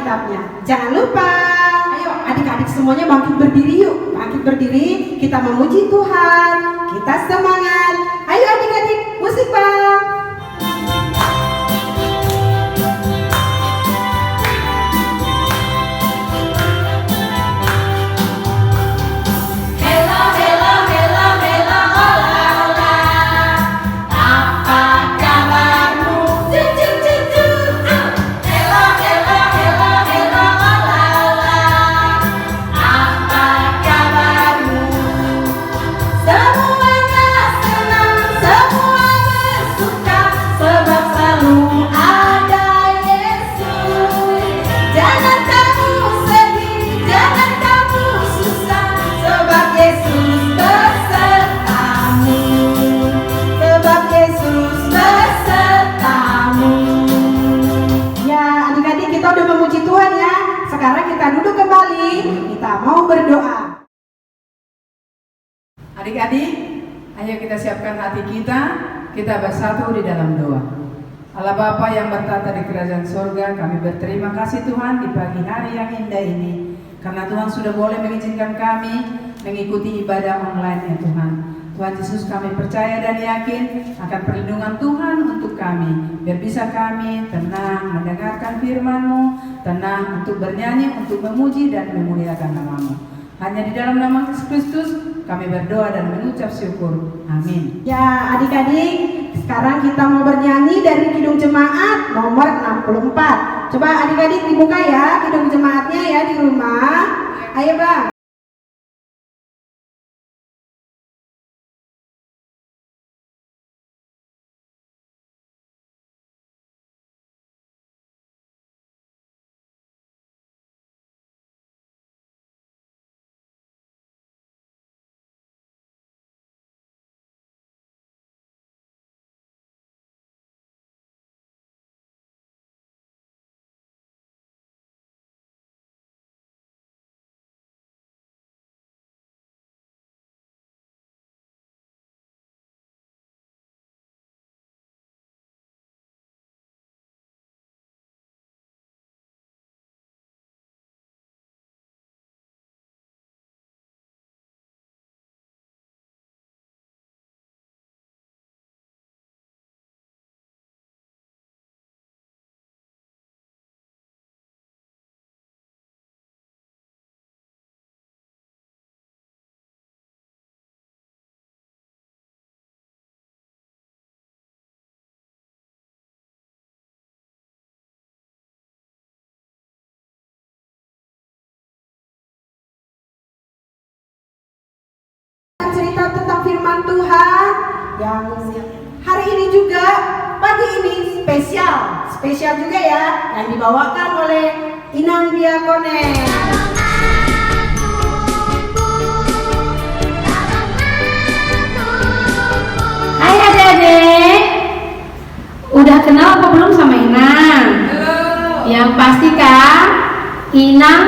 Alkitabnya. Jangan lupa, ayo adik-adik semuanya bangkit berdiri yuk. Bangkit berdiri, kita memuji Tuhan, kita semangat. Ayo adik-adik, musik bang. Berdoa. Adik-adik, ayo kita siapkan hati kita bersatu di dalam doa. Allah Bapa yang bertata di kerajaan sorga, kami berterima kasih Tuhan di pagi hari yang indah ini, karena Tuhan sudah boleh mengizinkan kami mengikuti ibadah online ya Tuhan. Tuhan Yesus, kami percaya dan yakin akan perlindungan Tuhan untuk kami, biar bisa kami tenang mendengarkan firman-Mu, tenang untuk bernyanyi, untuk memuji dan memuliakan nama-Mu. Hanya di dalam nama Yesus Kristus kami berdoa dan mengucap syukur. Amin. Ya adik-adik, sekarang kita mau bernyanyi dari Kidung Jemaat nomor 64. Coba adik-adik dibuka ya Kidung Jemaatnya ya di rumah. Ayo bang. Cerita tentang firman Tuhan yang hari ini juga, pagi ini spesial juga ya, yang dibawakan oleh Inang Diakone. Hai adik-adik, udah kenal apa belum sama Inang? Halo. Yang pasti kan Inang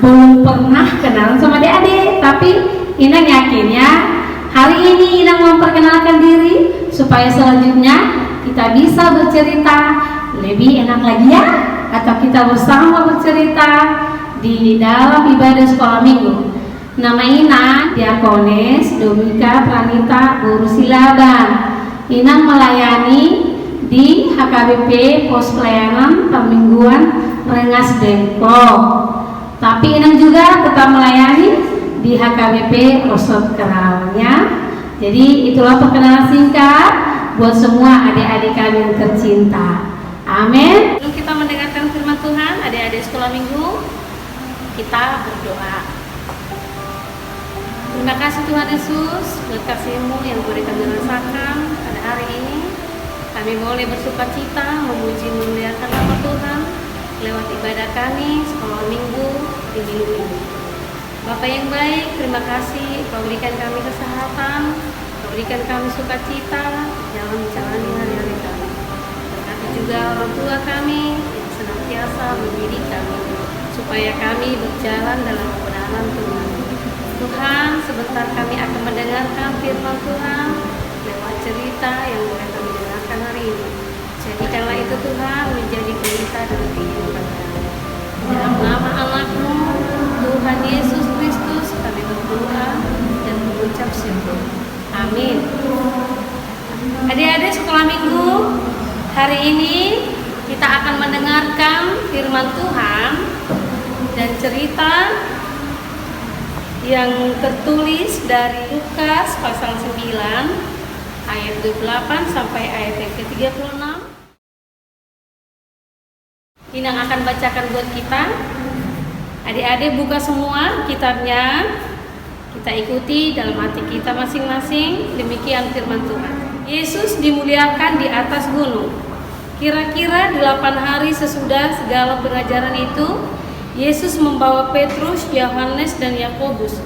belum pernah kenalan sama adik-adik, tapi Inang yakin ya, hari ini Inang memperkenalkan diri supaya selanjutnya kita bisa bercerita lebih enak lagi ya, atau kita bersama bercerita di dalam ibadah sekolah minggu. Nama Inang Diakones Domika Pranita Guru Silaban. Inang melayani di HKBP Pos Pelayanan Pemingguan Rengas Dengklok. Tapi Inang juga tetap melayani di HKBP Rosot Keralnya. Jadi itulah perkenalan singkat buat semua adik-adik kami yang tercinta. Amin. Sebelum kita mendengarkan firman Tuhan, adik-adik sekolah minggu, kita berdoa. Terima kasih Tuhan Yesus buat kasih-Mu yang boleh kami rasakan pada hari ini. Kami boleh bersukacita memuji memuliakan nama Tuhan lewat ibadah kami sekolah minggu di minggu ini. Bapak yang baik, terima kasih Kau berikan kami kesehatan, Kau berikan kami sukacita dalam menjalani hari-hari kami. Berkati juga orang tua kami yang senantiasa mendidik kami, supaya kami berjalan dalam kebenaran Tuhan. Tuhan, sebentar kami akan mendengarkan firman Tuhan lewat cerita yang boleh kami dengarkan hari ini. Jadikanlah itu Tuhan menjadi berita dalam kehidupan kami. Dalam nama anakmu, Tuhan Yesus Kristus, kami berdoa dan mengucap syukur. Amin. Adik-adik sekolah minggu, hari ini kita akan mendengarkan firman Tuhan dan cerita yang tertulis dari Lukas pasal 9 ayat 28 sampai ayat yang ke-36. Inang akan bacakan buat kita. Adik-adik buka semua kitabnya. Kita ikuti dalam hati kita masing-masing. Demikian firman Tuhan. Yesus dimuliakan di atas gunung. Kira-kira 8 hari sesudah segala pengajaran itu, Yesus membawa Petrus, Yohanes, dan Yakobus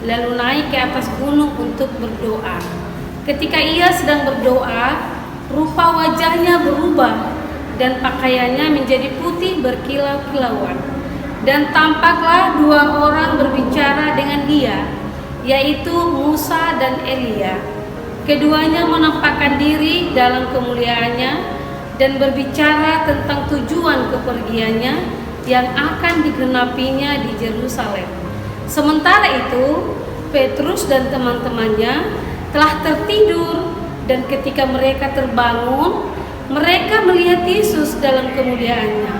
lalu naik ke atas gunung untuk berdoa. Ketika ia sedang berdoa, rupa wajahnya berubah dan pakaiannya menjadi putih berkilau-kilauan. Dan tampaklah 2 orang berbicara dengan dia, yaitu Musa dan Elia. Keduanya menampakkan diri dalam kemuliaannya dan berbicara tentang tujuan kepergiannya yang akan digenapinya di Yerusalem. Sementara itu, Petrus dan teman-temannya telah tertidur, dan ketika mereka terbangun, mereka melihat Yesus dalam kemuliaannya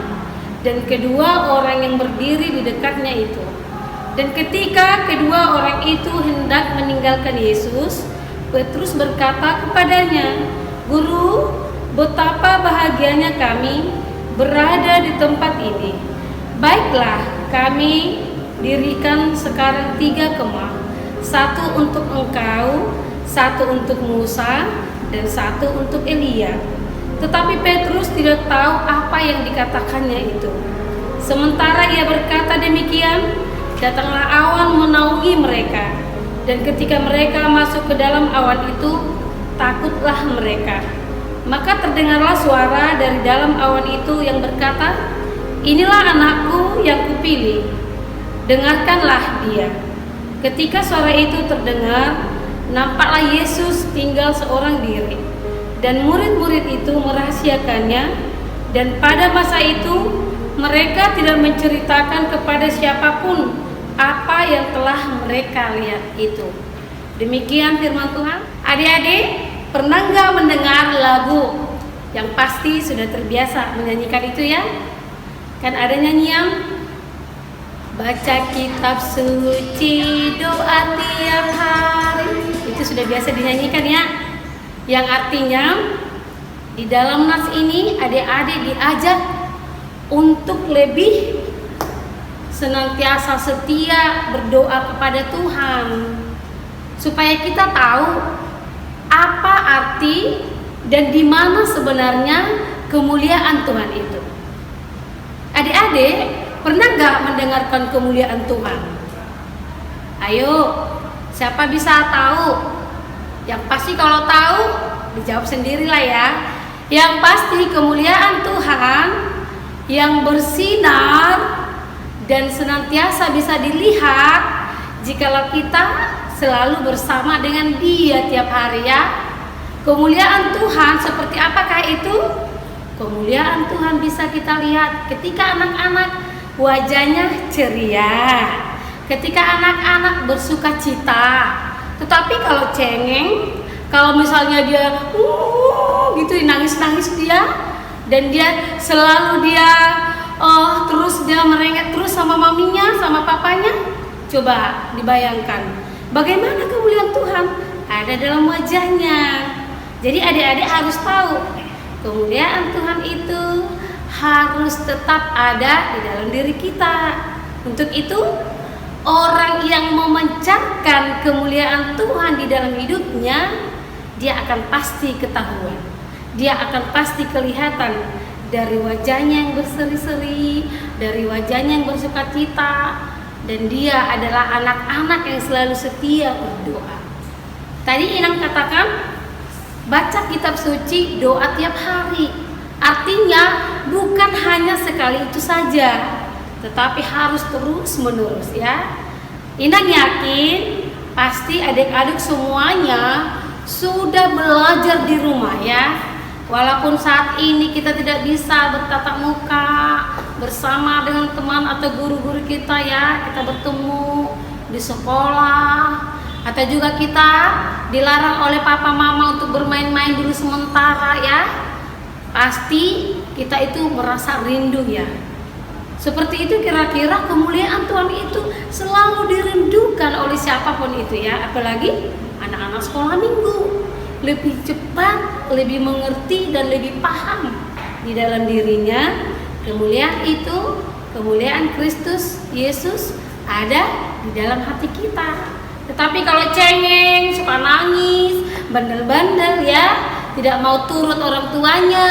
dan kedua orang yang berdiri di dekatnya itu. Dan ketika kedua orang itu hendak meninggalkan Yesus, Petrus berkata kepadanya, "Guru, betapa bahagianya kami berada di tempat ini. Baiklah, kami dirikan sekarang 3 kemah, 1 untuk engkau, 1 untuk Musa, dan 1 untuk Elia." Tetapi Petrus tidak tahu apa yang dikatakannya itu. Sementara ia berkata demikian, datanglah awan menaungi mereka, dan ketika mereka masuk ke dalam awan itu, takutlah mereka. Maka terdengarlah suara dari dalam awan itu yang berkata, "Inilah anakku yang kupilih, dengarkanlah dia." Ketika suara itu terdengar, nampaklah Yesus tinggal seorang diri, dan murid-murid itu merahasiakannya. Dan pada masa itu mereka tidak menceritakan kepada siapapun apa yang telah mereka lihat itu. Demikian firman Tuhan. Adik-adik, pernah nggak mendengar lagu yang pasti sudah terbiasa menyanyikan itu ya? Kan ada nyanyian, baca kitab suci, doa tiap hari. Itu sudah biasa dinyanyikan ya. Yang artinya di dalam nas ini adik-adik diajak untuk lebih senantiasa setia berdoa kepada Tuhan, supaya kita tahu apa arti dan di mana sebenarnya kemuliaan Tuhan itu. Adik-adik, pernah nggak mendengarkan kemuliaan Tuhan? Ayo, siapa bisa tahu? Yang pasti kalau tahu, dijawab sendirilah ya. Yang pasti kemuliaan Tuhan yang bersinar dan senantiasa bisa dilihat jikalau kita selalu bersama dengan Dia tiap hari ya. Kemuliaan Tuhan seperti apakah itu? Kemuliaan Tuhan bisa kita lihat ketika anak-anak wajahnya ceria, ketika anak-anak bersuka cita. Tetapi kalau cengeng, kalau misalnya dia gitu nangis-nangis dia, dan dia selalu terus dia merengek terus sama maminya, sama papanya, coba dibayangkan bagaimana kemuliaan Tuhan ada dalam wajahnya. Jadi adik-adik harus tahu kemuliaan Tuhan itu harus tetap ada di dalam diri kita. Untuk itu, orang yang memancarkan kemuliaan Tuhan di dalam hidupnya, dia akan pasti ketahuan. Dia akan pasti kelihatan dari wajahnya yang berseri-seri, dari wajahnya yang bersukacita, dan dia adalah anak-anak yang selalu setia berdoa. Tadi Inang katakan, baca kitab suci, doa tiap hari. Artinya bukan hanya sekali itu saja, tetapi harus terus menerus ya. Inang yakin pasti adik-adik semuanya sudah belajar di rumah ya. Walaupun saat ini kita tidak bisa bertatap muka, bersama dengan teman atau guru-guru kita ya, kita bertemu di sekolah, atau juga kita dilarang oleh papa mama untuk bermain-main dulu sementara ya, pasti kita itu merasa rindu ya. Seperti itu kira-kira kemuliaan Tuhan itu selalu dirindukan oleh siapapun itu ya, apalagi anak-anak sekolah minggu. Lebih cepat, lebih mengerti dan lebih paham di dalam dirinya kemuliaan itu, kemuliaan Kristus Yesus ada di dalam hati kita. Tetapi kalau cengeng, suka nangis, bandel-bandel ya, tidak mau turut orang tuanya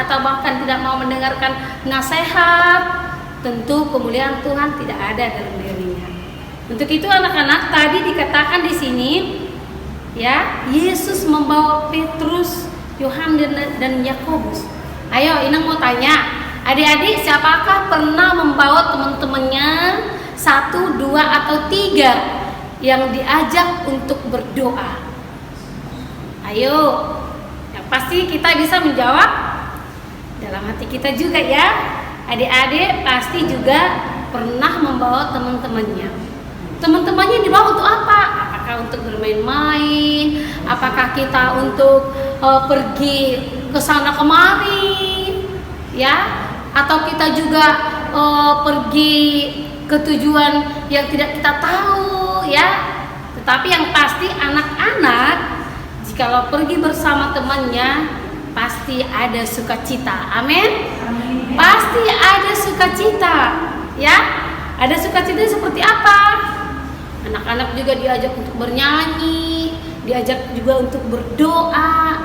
atau bahkan tidak mau mendengarkan nasihat, tentu kemuliaan Tuhan tidak ada dalam dirinya. Untuk itu anak-anak tadi dikatakan di sini ya, Yesus membawa Petrus, Yohanes dan Yakobus. Ayo, Inang mau tanya, adik-adik siapakah pernah membawa teman-temannya 1, 2 atau 3 yang diajak untuk berdoa? Ayo, yang pasti kita bisa menjawab dalam hati kita juga ya. Adik-adik pasti juga pernah membawa teman-temannya. Teman-temannya dibawa untuk apa? Apakah untuk bermain-main? Apakah kita untuk pergi ke sana kemari? Ya? Atau kita juga pergi ke tujuan yang tidak kita tahu ya? Tetapi yang pasti anak-anak jikalau pergi bersama temannya pasti ada sukacita. Amin. Pasti ada sukacita ya. Ada sukacita seperti apa? Anak-anak juga diajak untuk bernyanyi, diajak juga untuk berdoa.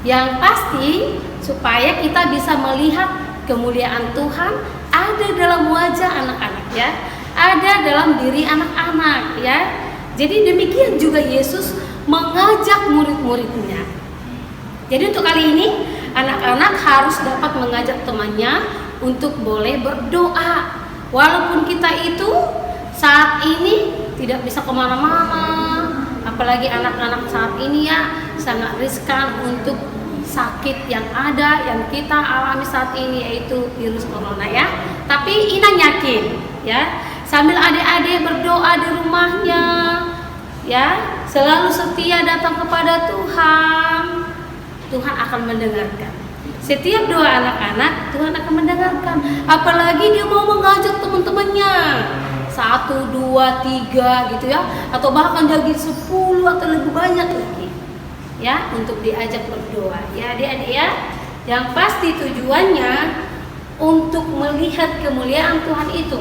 Yang pasti supaya kita bisa melihat kemuliaan Tuhan ada dalam wajah anak-anak ya, ada dalam diri anak-anak ya. Jadi demikian juga Yesus mengajak murid-muridnya. Jadi untuk kali ini anak-anak harus dapat mengajak temannya untuk boleh berdoa. Walaupun kita itu saat ini tidak bisa kemana-mana, apalagi anak-anak saat ini ya sangat riskan untuk sakit yang ada, yang kita alami saat ini, yaitu virus corona ya. Tapi Inang yakin ya, sambil adik-adik berdoa di rumahnya ya, selalu setia datang kepada Tuhan, Tuhan akan mendengarkan. Setiap doa anak-anak Tuhan akan mendengarkan. Apalagi dia mau mengajak teman-temannya 1, 2, 3 gitu ya, atau bahkan jadi 10 atau lebih banyak lagi ya, untuk diajak berdoa ya adik-adik ya. Yang pasti tujuannya untuk melihat kemuliaan Tuhan itu,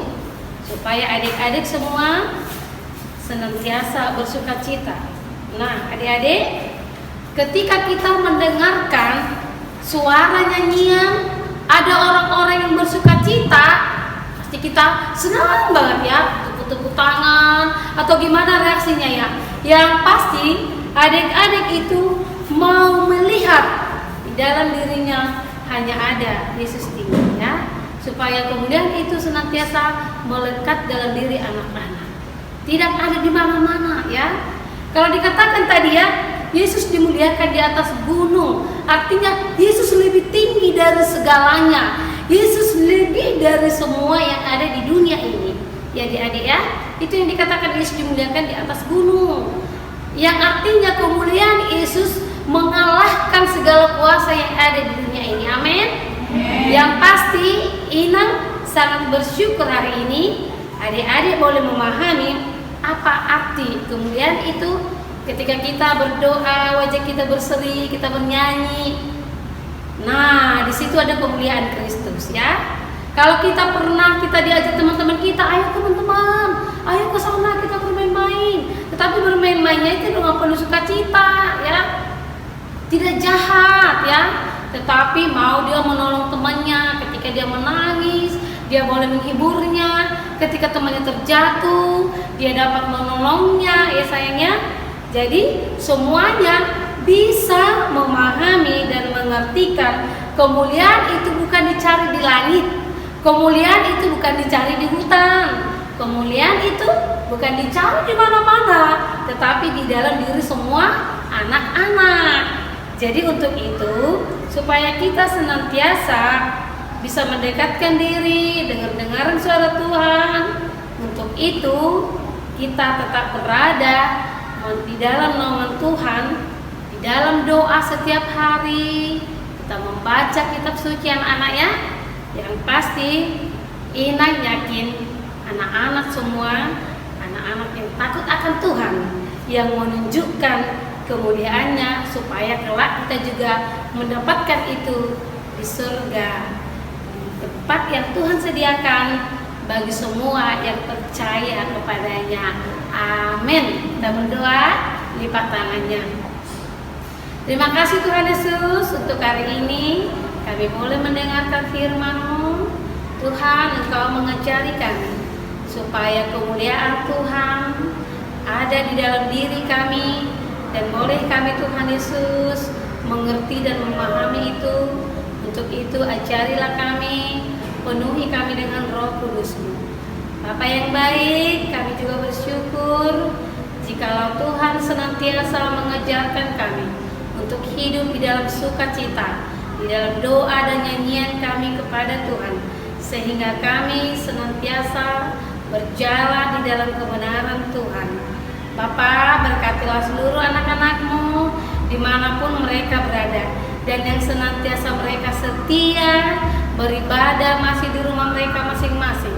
supaya adik-adik semua senantiasa bersukacita. Nah adik-adik, ketika kita mendengarkan suara nyanyian ada orang-orang yang bersukacita, pasti kita senang banget ya, tepuk-tepuk tangan atau gimana reaksinya ya. Yang pasti adik-adik itu mau melihat di dalam dirinya hanya ada Yesus ini ya, supaya kemudian itu senantiasa melekat dalam diri anak-anak, tidak ada di mana-mana ya. Kalau dikatakan tadi ya, Yesus dimuliakan di atas gunung, artinya Yesus lebih tinggi dari segalanya. Yesus lebih dari semua yang ada di dunia ini. Ya adik-adik ya, itu yang dikatakan Yesus dimuliakan di atas gunung, yang artinya kemuliaan Yesus mengalahkan segala kuasa yang ada di dunia ini. Amin. Yang pasti Inang sangat bersyukur hari ini adik-adik boleh memahami apa arti kemuliaan itu. Ketika kita berdoa, wajah kita berseri, kita bernyanyi. Nah, di situ ada kemuliaan Kristus ya. Kalau kita diajak teman-teman kita, ayo teman-teman, ayo ke sana kita bermain-main. Tetapi bermain-mainnya itu dengan penuh sukacita ya. Tidak jahat ya, tetapi mau dia menolong temannya ketika dia menangis, dia boleh menghiburnya. Ketika temannya terjatuh, dia dapat menolongnya ya sayangnya. Jadi semuanya bisa memahami dan mengertikan kemuliaan itu bukan dicari di langit, kemuliaan itu bukan dicari di hutan, kemuliaan itu bukan dicari di mana-mana, tetapi di dalam diri semua anak-anak. Jadi untuk itu supaya kita senantiasa bisa mendekatkan diri, dengar-dengaran suara Tuhan. Untuk itu kita tetap berada di dalam naungan Tuhan, di dalam doa setiap hari. Kita membaca kitab suci anak-anak ya. Yang pasti Inang yakin anak-anak semua, anak-anak yang takut akan Tuhan, yang menunjukkan kemuliaannya, supaya kelak kita juga mendapatkan itu di surga, di tempat yang Tuhan sediakan bagi semua yang percaya kepadanya. Amin. Kita berdoa, lipat tangannya. Terima kasih Tuhan Yesus, untuk hari ini kami boleh mendengarkan firman-Mu. Tuhan, Engkau mengajari kami supaya kemuliaan Tuhan ada di dalam diri kami, dan boleh kami Tuhan Yesus mengerti dan memahami itu. Untuk itu ajarilah kami, penuhi kami dengan Roh Kudus-Mu. Bapa yang baik, kami juga bersyukur jikalau Tuhan senantiasa mengajarkan kami untuk hidup di dalam sukacita, di dalam doa dan nyanyian kami kepada Tuhan, sehingga kami senantiasa berjalan di dalam kebenaran Tuhan. Bapa, berkatilah seluruh anak-anak-Mu dimanapun mereka berada, dan yang senantiasa mereka setia beribadah masih di rumah mereka masing-masing.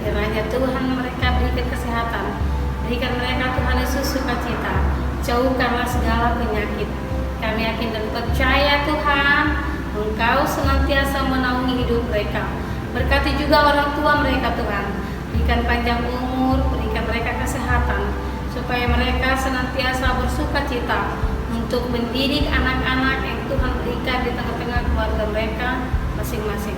Kiranya Tuhan mereka berikan kesehatan, berikan mereka Tuhan Yesus sukacita, jauhkanlah segala penyakit. Kami yakin dan percaya Tuhan, Engkau senantiasa menaungi hidup mereka. Berkati juga orang tua mereka Tuhan, berikan panjang umur, berikan mereka kesehatan, supaya mereka senantiasa bersukacita untuk mendidik anak-anak yang Tuhan berikan di tengah-tengah keluarga mereka masing-masing.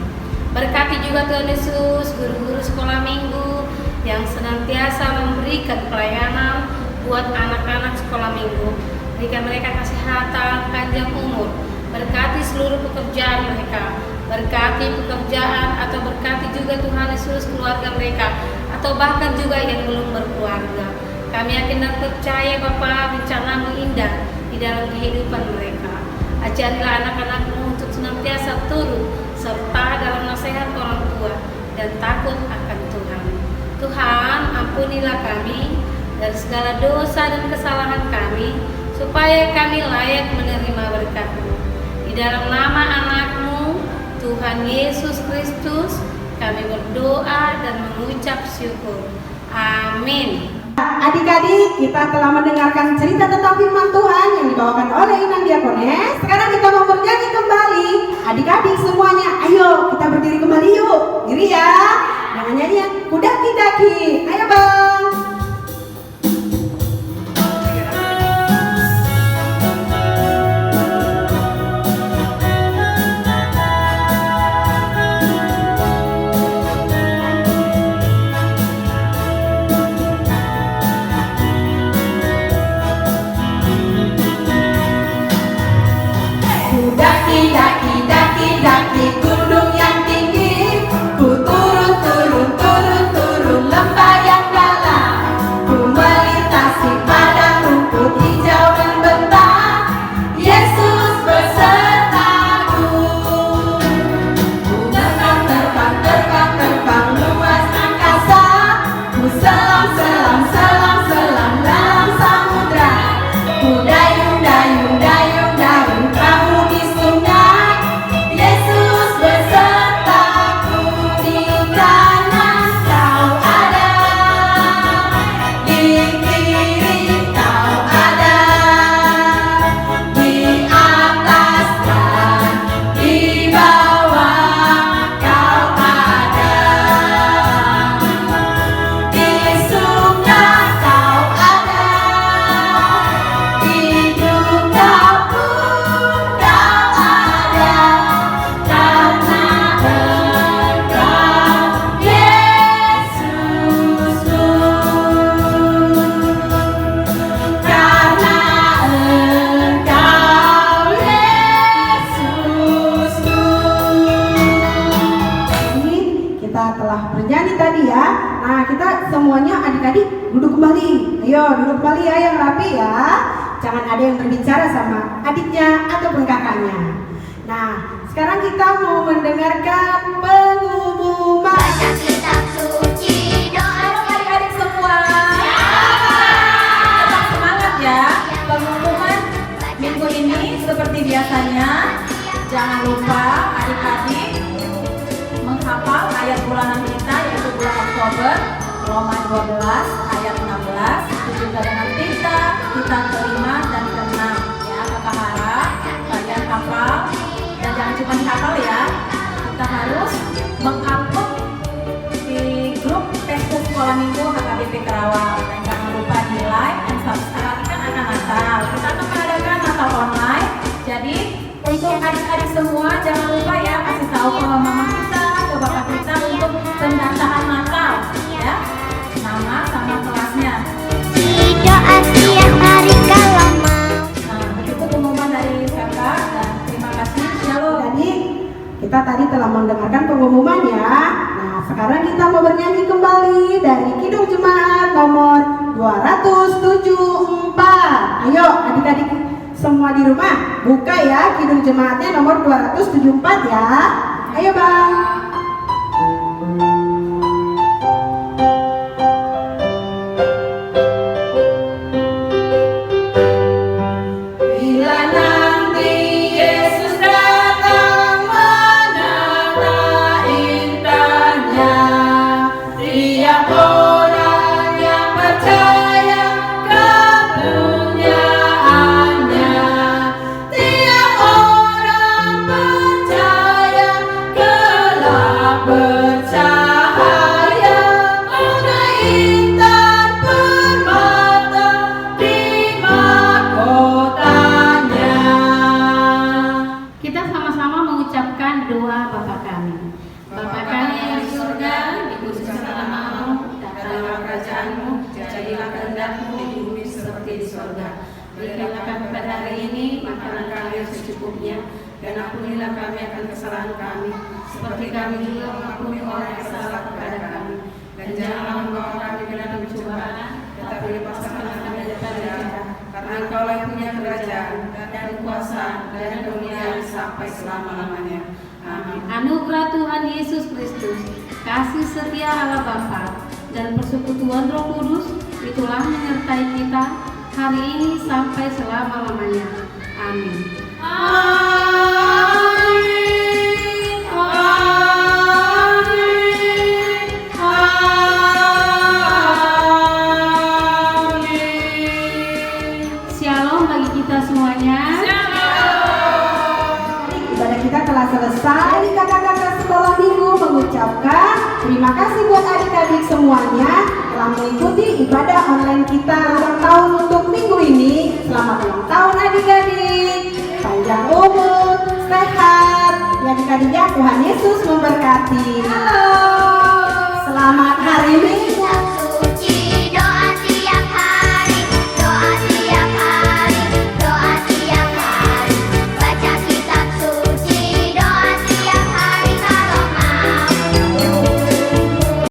Berkati juga Tuhan Yesus guru-guru sekolah minggu yang senantiasa memberikan pelayanan buat anak-anak sekolah minggu. Berikan mereka kesehatan, panjang umur. Berkati seluruh pekerjaan mereka, berkati pekerjaan, atau berkati juga Tuhan Yesus keluarga mereka, atau bahkan juga yang belum berkeluarga. Kami yakin dan percaya Bapa, rencana-Mu indah di dalam kehidupan mereka. Ajarilah anak-anak-Mu untuk senantiasa turut serta dalam nasihat orang tua dan takut akan Tuhan. Tuhan, ampunilah kami dari segala dosa dan kesalahan kami, supaya kami layak menerima berkat-Mu. Di dalam nama anak-Mu, Tuhan Yesus Kristus, kami berdoa dan mengucap syukur. Amin. Adik-adik, kita telah mendengarkan cerita tentang firman Tuhan yang dibawakan oleh Inang Diakones. Sekarang kita mau bernyanyi kembali. Adik-adik semuanya, ayo kita berdiri kembali yuk. Diri ya, dengan nyanyian Kudaki-daki. Ayo bang. Daki-daki gunung yang tinggi, ku turun lembah yang dalam, ku melintasi padang rumput hijau membentang, Yesus besertaku. Ku terbang luas angkasa, ku selam dalam samudra, ku dayung perahu di sungai, Yesus besertaku. Di kanan Kau ada, di kiri Kau ada, di atas dan di bawah Kau ada, di surga Kau ada, di duka pun Kau ada, karena Engkau Yesusku, karena Engkau Yesusku. Ini kita telah bernyanyi tadi ya. Nah, kita semuanya adik-adik duduk kembali. Ayo duduk kembali ya, yang rapi ya. Jangan ada yang berbicara sama adiknya ataupun kakaknya. Nah, sekarang kita mau mendengarkan pengumuman. Baca kitab suci, doa Adik-adik semua, tetap semangat ya. Pengumuman minggu ini seperti biasanya, jangan lupa adik-adik menghafal ayat bulanan kita yaitu bulan Oktober, Roma 12 ayat 16. Itu juga dengan kita kelima dan keenam ya. Kakak harap kalian hafal dan jangan cuma dihafal ya. Kita harus mengupload di grup Facebook Sekolah Minggu HKBP Karawang, dan jangan lupa di like dan subscribe. Kan akan Natal, kita akan mengadakan Natal online. Jadi untuk adik-adik semua jangan lupa ya kasih tahu ke mama kita, ke bapak kita untuk pendataan Natal ya, nama sama kelasnya. doa tiap hari kalau mau. Nah, itu pengumuman dari kakak dan terima kasih. Shalom. Jadi kita tadi telah mendengarkan pengumuman ya. Nah, sekarang kita mau bernyanyi kembali dari Kidung Jemaat nomor 274. Ayo adik-adik semua di rumah buka ya Kidung Jemaatnya nomor 274 ya. Ayo Bang. Bila nanti Yesus datang menata intannya, tiap orang yang percaya kepunyaannya, tiap orang percaya kelak bercahaya bagai intan permata di mahkotanya. Kita sama-sama mengucapkan doa Bapa kami. Bapa kami yang di surga, dikuduskanlah namamu, datanglah kerajaanmu, jadilah kehendakmu di bumi seperti di surga. Berikanlah kami pada hari ini makanan kami yang secukupnya, dan ampunilah kami akan kesalahan kami, seperti kami juga mengampuni orang yang salah kepada kami. Dan janganlah membawa kami ke dalam pencobaan, tetapi lepaskanlah kami daripada jahat. Karena Engkaulah yang punya kerajaan dan kuasa dan kemuliaan sampai selama-lamanya. Amin. Anugerah Tuhan Yesus Kristus, kasih setia Allah Bapa, dan persekutuan Roh Kudus itulah menyertai kita hari ini sampai selama-lamanya. Amin. Amin. Amin. Amin. Shalom bagi kita semuanya. Ibadah kita telah selesai. Kakak-kakak sekolah minggu mengucapkan terima kasih buat adik-adik semuanya telah mengikuti ibadah online kita ulang tahun untuk minggu ini. Selamat ulang tahun adik-adik, panjang umur, sehat. Ya adik-adiknya Tuhan Yesus memberkati. Selamat hari Minggu.